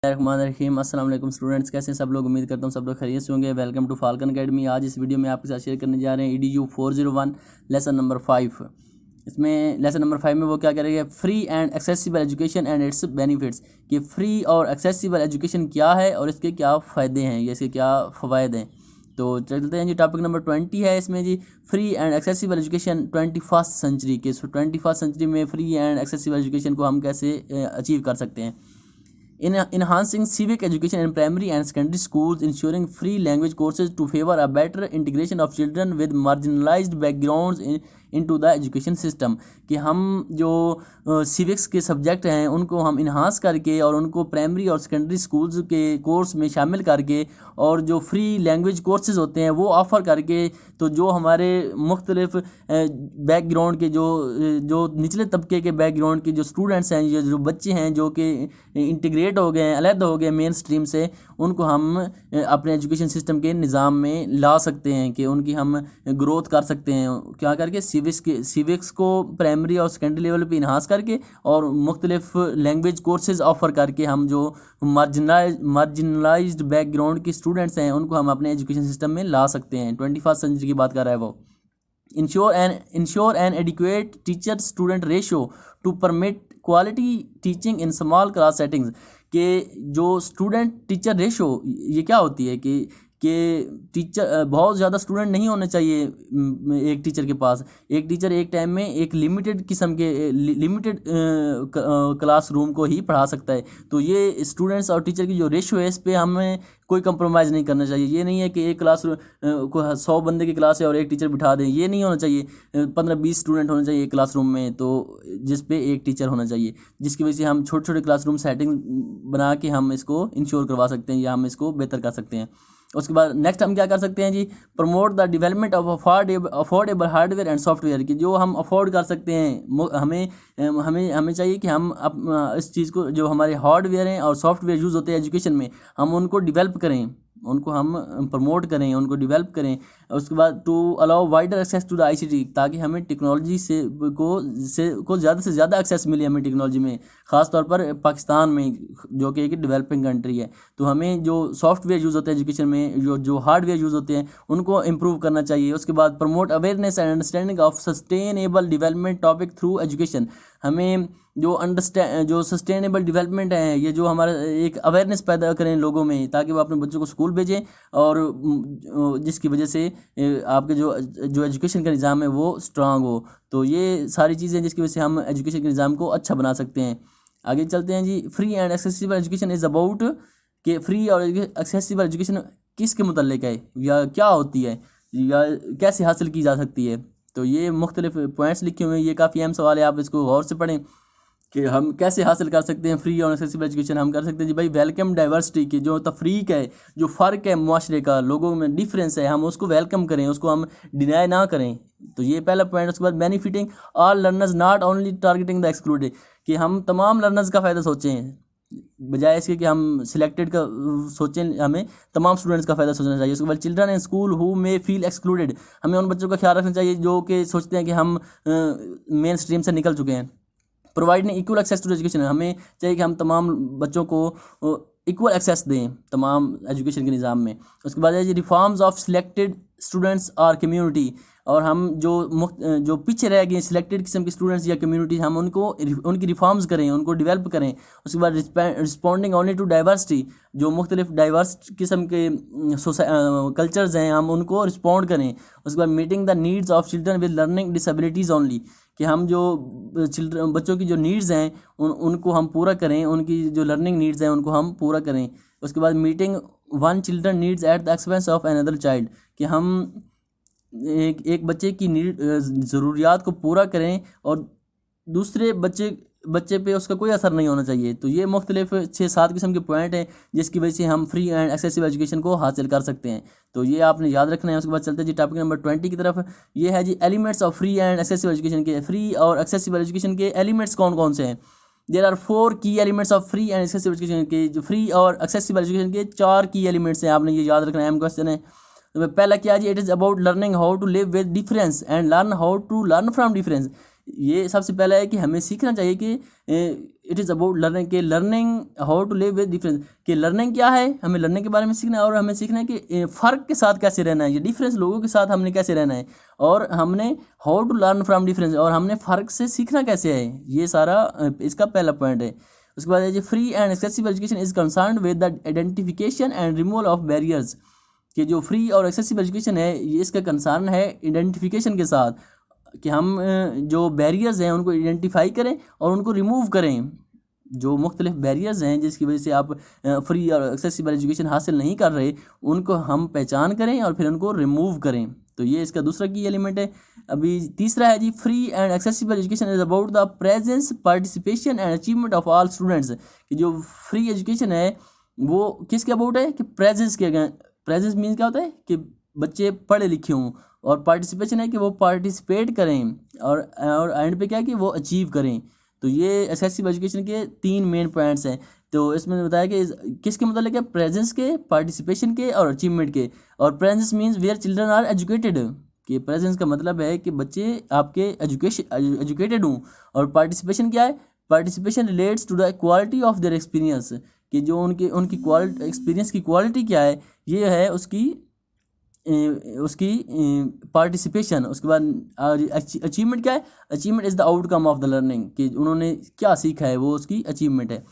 रहमान अस्सलाम वालेकुम स्टूडेंट्स, कैसे हैं सब लोग। उम्मीद करता हूँ सब लोग खैरियत से होंगे। Welcome to Falcon Academy. आज इस वीडियो में आपके साथ शेयर करने जा रहे हैं EDU 401 लेसन नंबर 5। इसमें लेसन नंबर 5 में वो क्या करेंगे, free and accessible education and it's benefits. कि फ्री और एक्सेसिबल एजुकेशन क्या है और इसके क्या फ़ायदे हैं या इसके क्या फ़वायद हैं। तो चलते हैं जी, टॉपिक नंबर 20 है इसमें जी, free and accessible education 21st century के। 21st सेंचुरी में फ्री एंड एक्सेसिबल एजुकेशन को हम कैसे अचीव कर सकते हैं। In enhancing civic education in primary and secondary schools, ensuring free language courses to favor a better integration of children with marginalized backgrounds into the education system। कि हम जो civics के सब्जेक्ट हैं उनको हम इन्हांस करके और उनको प्राइमरी और सेकेंडरी स्कूल्स के कोर्स में शामिल करके और जो फ्री लैंग्वेज कोर्सेज होते हैं वो ऑफ़र करके, तो जो हमारे मुख्तलिफ बैकग्राउंड के जो निचले तबके के बैकग्राउंड के जो स्टूडेंट्स हैं, जो बच्चे हैं जो कि इंटीग्रेट हो गए हैं, अलग हो गए मेन स्ट्रीम से, उनको हम अपने एजुकेशन सिस्टम के निज़ाम में ला सकते हैं कि उनकी हम ग्रोथ कर सकते हैं। क्या करके, सिविक्स को प्राइमरी और सेकेंडरी लेवल पे इन्हांस करके और मुख्तलिफ लैंग्वेज कोर्सेज ऑफ़र करके हम जो मार्जिनलाइज्ड बैकग्राउंड के स्टूडेंट्स हैं उनको हम अपने एजुकेशन सिस्टम में ला सकते हैं। 21st सेंचुरी की बात कर रहा है वो। ensure an adequate teacher student ratio to permit quality teaching in small class settings। के जो स्टूडेंट टीचर रेशो ये क्या होती है कि टीचर बहुत ज़्यादा स्टूडेंट नहीं होने चाहिए एक टीचर के पास। एक टीचर एक टाइम में एक लिमिटेड किस्म के लिमिटेड क्लासरूम को ही पढ़ा सकता है। तो ये स्टूडेंट्स और टीचर की जो रेशो है इस पर हमें कोई कंप्रोमाइज़ नहीं करना चाहिए। ये नहीं है कि एक क्लास को 100 बंदे की क्लास है और एक टीचर बिठा दें, ये नहीं होना चाहिए। 15-20 स्टूडेंट होने चाहिए एक क्लासरूम में, तो जिस पे एक टीचर होना चाहिए, जिसकी वजह से हम छोटे छोटे क्लासरूम सेटिंग बना के हम इसको इंश्योर करवा सकते हैं या हम इसको बेहतर कर सकते हैं। उसके बाद नेक्स्ट हम क्या कर सकते हैं जी, promote the development of affordable hardware and software. की जो हम अफोर्ड कर सकते हैं, हमें चाहिए कि हम इस चीज़ को, जो हमारे हार्डवेयर हैं और सॉफ्टवेयर यूज़ होते हैं एजुकेशन में, हम उनको डेवलप करें, उनको हम प्रमोट करें, उनको डेवलप करें। उसके बाद to allow wider access to the ICT, ताकि हमें टेक्नोलॉजी को ज़्यादा से ज़्यादा एक्सेस मिले हमें टेक्नोलॉजी में, ख़ास तौर पर पाकिस्तान में जो कि एक डेवलपिंग कंट्री है। तो हमें जो सॉफ्टवेयर यूज़ होते हैं एजुकेशन में, जो हार्डवेयर यूज़ होते हैं उनको इम्प्रूव करना चाहिए। उसके बाद promote awareness and understanding of sustainable development topic through education. हमें जो सस्टेनेबल डेवलपमेंट है, ये जो हमारा एक अवेयरनेस पैदा करें लोगों में, ताकि वो अपने बच्चों को स्कूल भेजें और जिसकी वजह से आपके जो एजुकेशन का निज़ाम है वो स्ट्रांग हो। तो ये सारी चीज़ें जिसकी वजह से हम एजुकेशन के निज़ाम को अच्छा बना सकते हैं। आगे चलते हैं जी, free and accessible education is about कि फ्री और एक्सेसिबल एजुकेशन किसके मुतल्लिक है या क्या होती है या कैसे हासिल की जा सकती है। तो ये मुख्तलिफ पॉइंट्स लिखे हुए हैं, ये काफ़ी अहम सवाल है, आप इसको गौर से पढ़ें कि हम कैसे हासिल कर सकते हैं फ्री और एक्सेसिबल एजुकेशन। हम कर सकते हैं जी भाई, वेलकम डाइवर्सिटी की जो तफरीक है, जो फ़र्क है मुआशरे का, लोगों में डिफरेंस है, हम उसको वेलकम करें, उसको हम डिनाई ना करें। तो ये पहला पॉइंट। उसके बाद benefiting all learners not only targeting the excluded, कि हम तमाम लर्नर्स का फ़ायदा सोचें बजाय इसके कि हम सिलेक्टेड का सोचें, हमें तमाम स्टूडेंट्स का फ़ायदा सोचना चाहिए। उसके बाद children in school who may feel excluded, हमें उन बच्चों का ख्याल रखना चाहिए जो कि सोचते हैं कि हम मेन स्ट्रीम से निकल चुके हैं। Providing equal access to education, हमें चाहिए कि हम तमाम बच्चों को इक्वल एक्सेस दें तमाम एजुकेशन के निज़ाम में। उसके बाद है जी, रिफॉर्म्स ऑफ सिलेक्टेड स्टूडेंट्स और कम्युनिटी, और हम जो पीछे रह गए सिलेक्टेड किस्म के स्टूडेंट्स या कम्युनिटी, हम उनकी रिफॉर्म्स करें, उनको डेवलप करें। उसके बाद रिस्पॉन्डिंग ओनली टू डाइवर्सिटी, जो मुख्तलिफ डाइवर्स किस्म के कल्चर्स हैं हम उनको रिस्पॉन्ड करें। उसके बाद meeting the needs of children with learning disabilities only, कि हम जो बच्चों की जो नीड्स हैं उनको हम पूरा करें, उनकी जो लर्निंग नीड्स हैं उनको हम पूरा करें। उसके बाद meeting one children needs at the expense of another child, कि हम एक बच्चे की ज़रूरियात को पूरा करें और दूसरे बच्चे पे उसका कोई असर नहीं होना चाहिए। तो ये मुख्तलिफ 6-7 किस्म के पॉइंट हैं जिसकी वजह से हम फ्री एंड एक्सेसिबल एजुकेशन को हासिल कर सकते हैं। तो ये आपने याद रखना है। उसके बाद चलते हैं जी टॉपिक नंबर 20 की तरफ। ये है जी elements of free and accessible education के। फ्री और एक्सेसिबल एजुकेशन के एलिमेंट्स कौन कौन से हैं? There are 4 key elements of free and accessible education के। जो फ्री और एक्सेसिबल एजुकेशन के 4 की एलिमेंट्स हैं, आपने ये याद रखना है, अहम क्वेश्चन है। तो पहला क्या जी, it is about learning how to live with difference and learn how to learn from difference. ये सबसे पहला है कि हमें सीखना चाहिए कि इट इज़ अबाउट लर्निंग, के learning how to live with difference, कि लर्निंग क्या है, हमें लर्निंग के बारे में सीखना है और हमें सीखना है कि फ़र्क के साथ कैसे रहना है, ये डिफरेंस लोगों के साथ हमने कैसे रहना है, और हमने how to learn from difference, और हमने फ़र्क से सीखना कैसे है, ये सारा इसका पहला पॉइंट है। उसके बाद है जी free and accessible education is concerned with the identification and removal of barriers, कि जो फ्री और एक्सेसिबल एजुकेशन है ये इसका कंसर्न है आइडेंटिफिकेशन के साथ, कि हम जो बैरियर्स हैं उनको आइडेंटिफाई करें और उनको रिमूव करें। जो मुख्तलिफ बैरियर्स हैं जिसकी वजह से आप फ्री और एक्सेसिबल एजुकेशन हासिल नहीं कर रहे, उनको हम पहचान करें और फिर उनको रिमूव करें। तो ये इसका दूसरा की एलिमेंट है। अभी तीसरा है जी free and accessible education is about the presence, participation and achievement of all students, कि जो फ्री एजुकेशन है वो किसके अबाउट है, कि प्रेजेंस के, प्रेजेंस मीन्स क्या होता है कि बच्चे पढ़े लिखे हों, और पार्टिसिपेशन है कि वो पार्टिसिपेट करें, और एंड पे क्या है कि वो अचीव करें। तो ये एक्सेसिव एजुकेशन के 3 मेन पॉइंट्स हैं। तो इसमें बताया कि किसके मतलब है, प्रेजेंस के, पार्टिसिपेशन के और अचीवमेंट के। और presence means where children are educated, कि प्रेजेंस का मतलब है कि बच्चे आपके एजुकेटेड हों। और पार्टिसिपेशन क्या है, participation relates to the quality of their experience, कि जो उनकी क्वालिटी, एक्सपीरियंस की क्वालिटी क्या है, ये है उसकी पार्टिसिपेशन। उसके बाद अचीवमेंट क्या है, achievement is the outcome of the learning, कि उन्होंने क्या सीखा है वो उसकी अचीवमेंट है।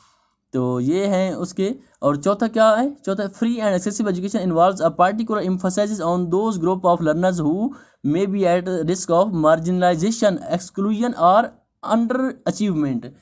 तो ये हैं उसके। और चौथा क्या है, चौथा free and excessive education involves a particular emphasise on those group of learners who may be at risk of marginalisation, exclusion और अंडर अचीवमेंट,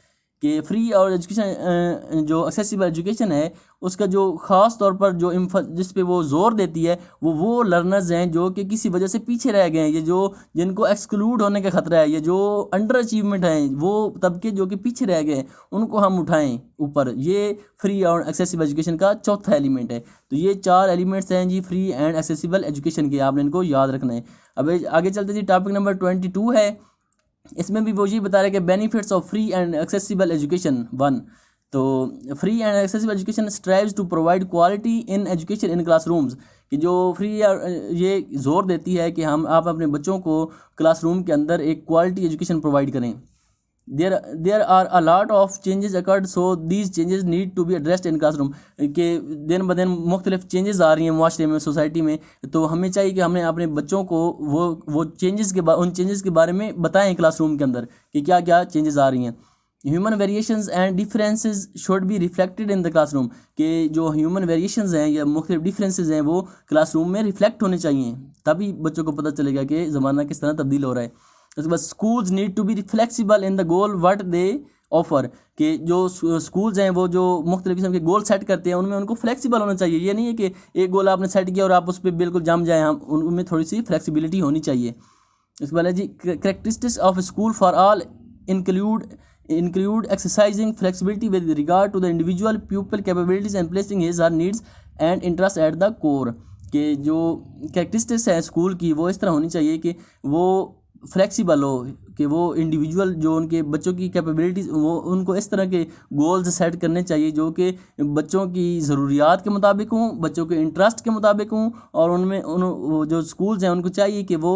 कि फ्री और एजुकेशन जो एक्सेसिबल एजुकेशन है उसका जो ख़ास तौर पर जो जिस पे वो ज़ोर देती है वो लर्नर्स हैं जो कि किसी वजह से पीछे रह गए हैं, ये जो जिनको एक्सक्लूड होने का ख़तरा है, ये जो अंडर अचीवमेंट हैं, वो तबके जो कि पीछे रह गए उनको हम उठाएं ऊपर। ये फ्री और एक्सेसिबल एजुकेशन का चौथा एलिमेंट है। तो ये 4 एलिमेंट्स हैं जी फ्री एंड एक्सेसिबल एजुकेशन के, आपने इनको याद रखना है। अब आगे चलते जी, टॉपिक नंबर 22 है। इसमें भी वो ये बता रहे हैं कि benefits of free and accessible education 1। तो free and accessible education strives to provide quality in education in classrooms, कि जो फ्री ये जोर देती है कि आप अपने बच्चों को क्लासरूम के अंदर एक क्वालिटी एजुकेशन प्रोवाइड करें। There are a lot of changes occurred, so these changes need to be addressed in classroom, के दिन ब दिन मुख्तलिफ चेंजेस आ रही हैं माशरे में, सोसाइटी में। तो हमें चाहिए कि हमें अपने बच्चों को वो चेंजेस के उन चेंजेस के बारे में बताएं क्लासरूम के अंदर, कि क्या क्या चेंजेस आ रही हैं। Human variations and differences should be reflected in the classroom, कि जो ह्यूमन वेरिएशंस हैं या मुख्तलिफ डिफरेंसेस हैं वो क्लासरूम में रिफ्लेक्ट होने चाहिए, तभी बच्चों को पता चलेगा कि ज़माना किस तरह तब्दील हो रहा है। उसके बाद schools need to be flexible in the goal what they offer, कि जो स्कूल्स हैं वो जो मुख्तलिफ किस्म के गोल सेट करते हैं उनमें उनको फ्लेक्सिबल होना चाहिए। ये नहीं है कि एक गोल आपने सेट किया और आप उस पर बिल्कुल जम जाएँ, हम उनमें थोड़ी सी फ्लेक्सिबिलिटी होनी चाहिए। इसके बाद जी characteristics of school for all include exercising flexibility with regard to the individual pupil capabilities and placing his or needs and interest at the core, के जो कैरेक्टरिस्टिक्स है स्कूल की वो इस तरह होनी चाहिए कि वो फ्लेक्सिबल हो, कि वो इंडिविजुअल जो उनके बच्चों की कैपेबिलिटीज़ वो उनको इस तरह के गोल्स सेट करने चाहिए जो कि बच्चों की ज़रूरियात के मुताबिक हों, बच्चों के इंटरेस्ट के मुताबिक हों। और उनमें जो स्कूल्स हैं उनको चाहिए कि वो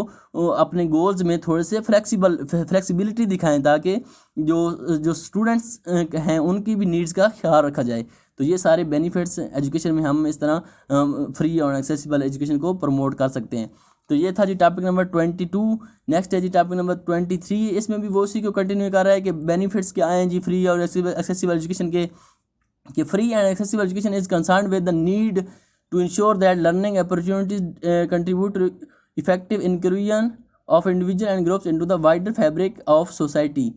अपने गोल्स में थोड़े से फ्लेक्सिबिलिटी दिखाएं, ताकि जो स्टूडेंट्स हैं उनकी भी नीड्स का ख्याल रखा जाए। तो ये सारे बेनिफिट्स एजुकेशन में हम इस तरह फ्री और एक्सेसिबल एजुकेशन को प्रमोट कर सकते हैं। तो ये था जी टॉपिक नंबर 22। नेक्स्ट है जी टॉपिक नंबर 23। इसमें भी वो उसी को कंटिन्यू कर रहा है कि बेनिफिट्स क्या आए जी फ्री और एक्सेसिबल एजुकेशन के, कि free and accessible education is concerned with the need to ensure that learning opportunities contribute to effective inclusion of individual and groups into the wider fabric of society,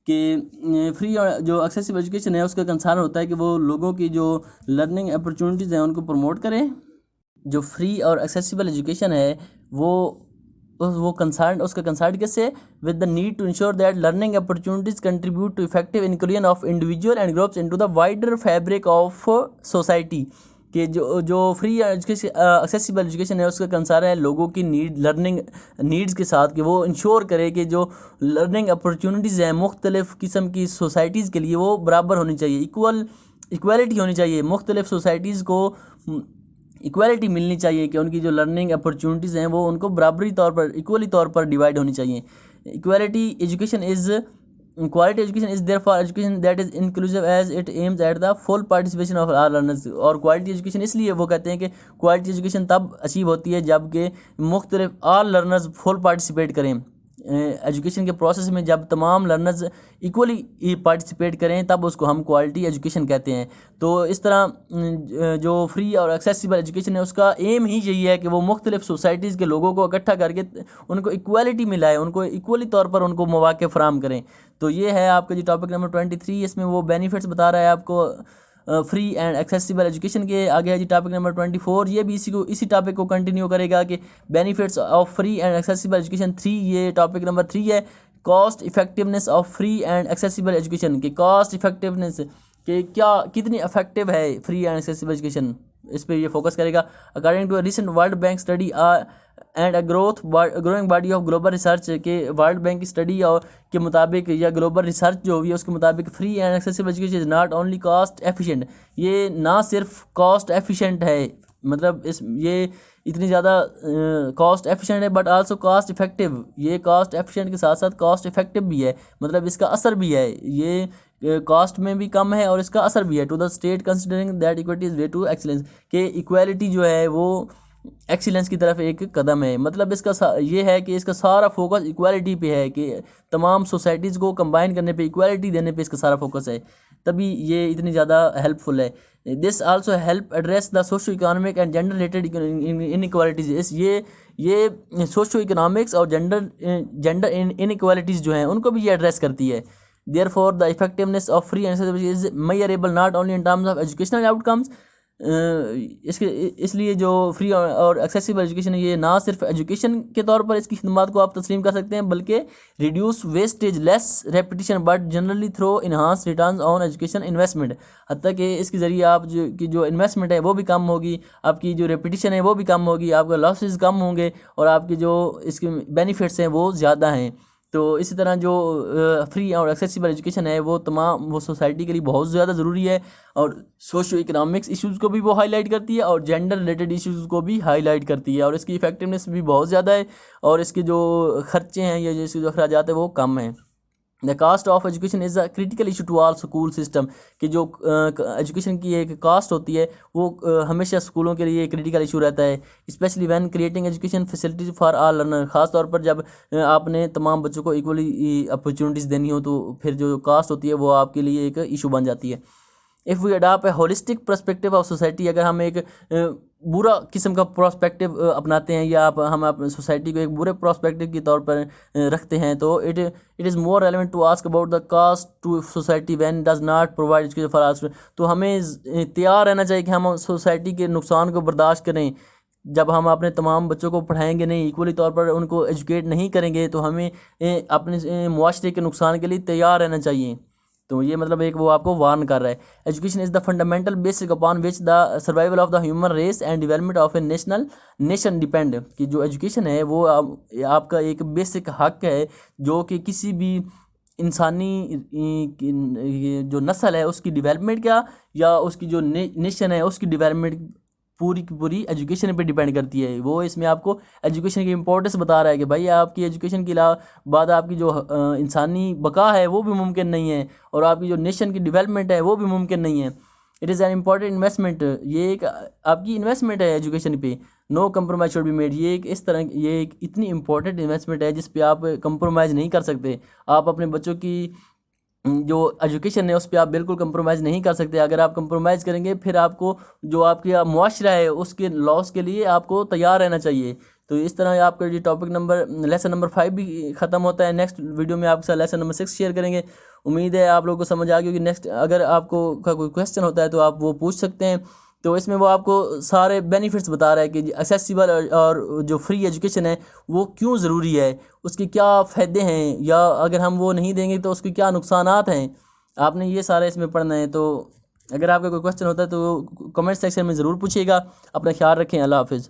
कि free और जो excessive education है उसका concern होता है कि वो लोगों की जो लर्निंग अपॉर्चुनिटीज़ हैं उनको प्रमोट करें। जो फ्री और एक्सेसिबल एजुकेशन है वो कंसर्न, उसका कंसर्न किससे, with the need to ensure that learning opportunities contribute to effective inclusion of individual and groups into the wider fabric of society, कि जो फ्री एजुकेशन एक्सेसिबल एजुकेशन है उसका concern है लोगों की लर्निंग नीड्स के साथ, कि वो इंश्योर करे कि जो लर्निंग अपॉर्चुनिटीज़ हैं मुख्तलिफ़ किस्म की सोसाइटीज़ के लिए वो बराबर होनी चाहिए, इक्वालिटी होनी चाहिए, मुख्तलिफ़ सोसाइटीज़ को इक्वालिटी मिलनी चाहिए, कि उनकी जो लर्निंग अपॉर्चुनिटीज़ हैं वो उनको बराबरी तौर पर इक्वली तौर पर डिवाइड होनी चाहिए। Equality education is quality education is therefore education that is inclusive as it aims at the full participation of all learners. और क्वालिटी एजुकेशन इसलिए वो कहते हैं कि क्वालिटी एजुकेशन तब अचीव होती है जबकि मुख्तलिफ आल लर्नर्स फुल पार्टिसिपेट करें एजुकेशन के प्रोसेस में। जब तमाम लर्नर्स इक्वली पार्टिसिपेट करें तब उसको हम क्वालिटी एजुकेशन कहते हैं। तो इस तरह जो फ्री और एक्सेसिबल एजुकेशन है उसका एम ही यही है कि वो मुख्तलिफ सोसाइटीज़ के लोगों को इकट्ठा करके उनको इक्वालिटी मिलाए, उनको इक्वली तौर पर उनको मौक़े फराहम करें। तो ये है आपका जो टॉपिक नंबर 23, इसमें वो बेनिफिट्स बता रहा है आपको फ्री एंड एक्सेसिबल एजुकेशन के। आगे है जी टॉपिक नंबर 24, ये भी इसी टॉपिक को कंटिन्यू करेगा कि benefits of free and accessible education 3, ये टॉपिक नंबर 3 है। Cost effectiveness of free and accessible education की कॉस्ट इफेक्टिवनेस कि क्या कितनी इफेक्टिव है फ्री एंड एक्सेसिबल एजुकेशन, इस पर ये फोकस करेगा। According to recent World Bank study and growing body of global research के वर्ल्ड बैंक की स्टडी और के मुताबिक या ग्लोबल रिसर्च जो हुई है उसके मुताबिक free and accessible education is not only cost efficient, ये ना सिर्फ कॉस्ट एफिशिएंट है, मतलब ये इतनी ज़्यादा कॉस्ट एफिशिएंट है बट आल्सो कॉस्ट इफेक्टिव। ये कॉस्ट एफिशिएंट के साथ साथ कॉस्ट इफेक्टिव भी है, मतलब इसका असर भी है, ये कॉस्ट में भी कम है और इसका असर भी है। To the state considering that equity is way to excellence के इक्वालिटी जो है वो एक्सीलेंस की तरफ एक कदम है। मतलब इसका ये है कि इसका सारा फोकस इक्वालिटी पे है कि तमाम सोसाइटीज़ को कंबाइन करने पे, इक्वालिटी देने पे इसका सारा फोकस है, तभी ये इतनी ज़्यादा हेल्पफुल है। This also help address the socio economic and gender related inequalities. ये सोशो इकोनॉमिक्स और जेंडर इनइक्वालिटीज़ जो हैं उनको भी ये एड्रेस करती है। Therefore the effectiveness of free and is measurable not only in terms of educational outcomes. इसलिए जो फ्री और एक्सेसिबल एजुकेशन है ये ना सिर्फ एजुकेशन के तौर पर इसकी खिदमत को आप तस्लीम कर सकते हैं बल्कि reduce wastage, less repetition but generally through enhance returns on education investment. हत्ता कि इसके ज़रिए आप जो इन्वेस्टमेंट है वो भी कम होगी, आपकी जो रेपिटिशन है वो भी कम होगी, आपके लॉसेस कम होंगे और आपके जो इसके बेनिफिट्स हैं वो ज़्यादा हैं। तो इसी तरह जो फ्री और एक्सेसिबल एजुकेशन है वो सोसाइटी के लिए बहुत ज़्यादा ज़रूरी है और सोशो इकोनॉमिक्स इश्यूज़ को भी वो हाईलाइट करती है और जेंडर रिलेटेड इश्यूज़ को भी हाईलाइट करती है और इसकी इफेक्टिवनेस भी बहुत ज़्यादा है और इसके जो खर्चे हैं या इसके जो अखराजात है वो कम हैं। The cost of education is a critical issue to all school system कि जो एजुकेशन की एक कास्ट होती है वो हमेशा स्कूलों के लिए क्रिटिकल इशू रहता है, specially when creating education facilities for all learner. ख़ास तौर पर जब आपने तमाम बच्चों को इक्वली अपॉर्चुनिटीज़ देनी हो तो फिर जो कास्ट होती है वो आपके लिए एक इशू बन जाती है। If we adopt a holistic perspective of society, अगर हम एक बुरा किस्म का प्रोस्पेक्टिव अपनाते हैं या हम अपने सोसाइटी को एक बुरे प्रोस्पेक्टिव के तौर पर रखते हैं तो it is more relevant to ask about the cost to society when does not provide education for all student. तो हमें तैयार रहना चाहिए कि हम सोसाइटी के नुकसान को बर्दाश्त करें। जब हम अपने तमाम बच्चों को पढ़ाएंगे नहीं, इक्वली तौर पर उनको एजुकेट नहीं करेंगे तो हमें अपने मुआशरे के नुकसान के लिए तैयार रहना चाहिए। तो ये मतलब एक वो आपको वार्न कर रहा है। Education is the fundamental basic upon which the survival of the human race and development of a nation depend. कि जो एजुकेशन है वो आपका एक बेसिक हक है जो कि किसी भी इंसानी जो नस्ल है उसकी डेवलपमेंट क्या या उसकी जो नेशन है उसकी डेवलपमेंट पूरी की पूरी एजुकेशन पे डिपेंड करती है। वो इसमें आपको एजुकेशन की इंपॉर्टेंस बता रहा है कि भाई आपकी एजुकेशन के अलावा बाद आपकी जो इंसानी बका है वो भी मुमकिन नहीं है और आपकी जो नेशन की डेवलपमेंट है वो भी मुमकिन नहीं है। It is an important investment, ये एक आपकी इन्वेस्टमेंट है एजुकेशन पे। No compromise should be made, ये एक इस तरह ये एक इतनी इंपॉर्टेंट इन्वेस्टमेंट है जिस पे आप कंप्रोमाइज़ नहीं कर सकते। आप अपने बच्चों की जो एजुकेशन है उस पर आप बिल्कुल कंप्रोमाइज़ नहीं कर सकते। अगर आप कंप्रोमाइज़ करेंगे फिर आपको जो आपका मुआशरा है उसके लॉस के लिए आपको तैयार रहना चाहिए। तो इस तरह आपका ये टॉपिक लेसन नंबर 5 भी ख़त्म होता है। नेक्स्ट वीडियो में आपके साथ लेसन नंबर 6 शेयर करेंगे। उम्मीद है आप लोगों को समझ आ गई होगी। नेक्स्ट अगर आपको का कोई क्वेश्चन होता है तो आप वो पूछ सकते हैं। तो इसमें वो आपको सारे बेनिफिट्स बता रहा है कि एक्सेसिबल और जो फ्री एजुकेशन है वो क्यों ज़रूरी है, उसके क्या फ़ायदे हैं या अगर हम वो नहीं देंगे तो उसके क्या नुकसानात हैं। आपने ये सारा इसमें पढ़ना है। तो अगर आपका कोई क्वेश्चन होता है तो कमेंट सेक्शन में ज़रूर पूछिएगा। अपना ख्याल रखें। अल्लाह हाफिज़।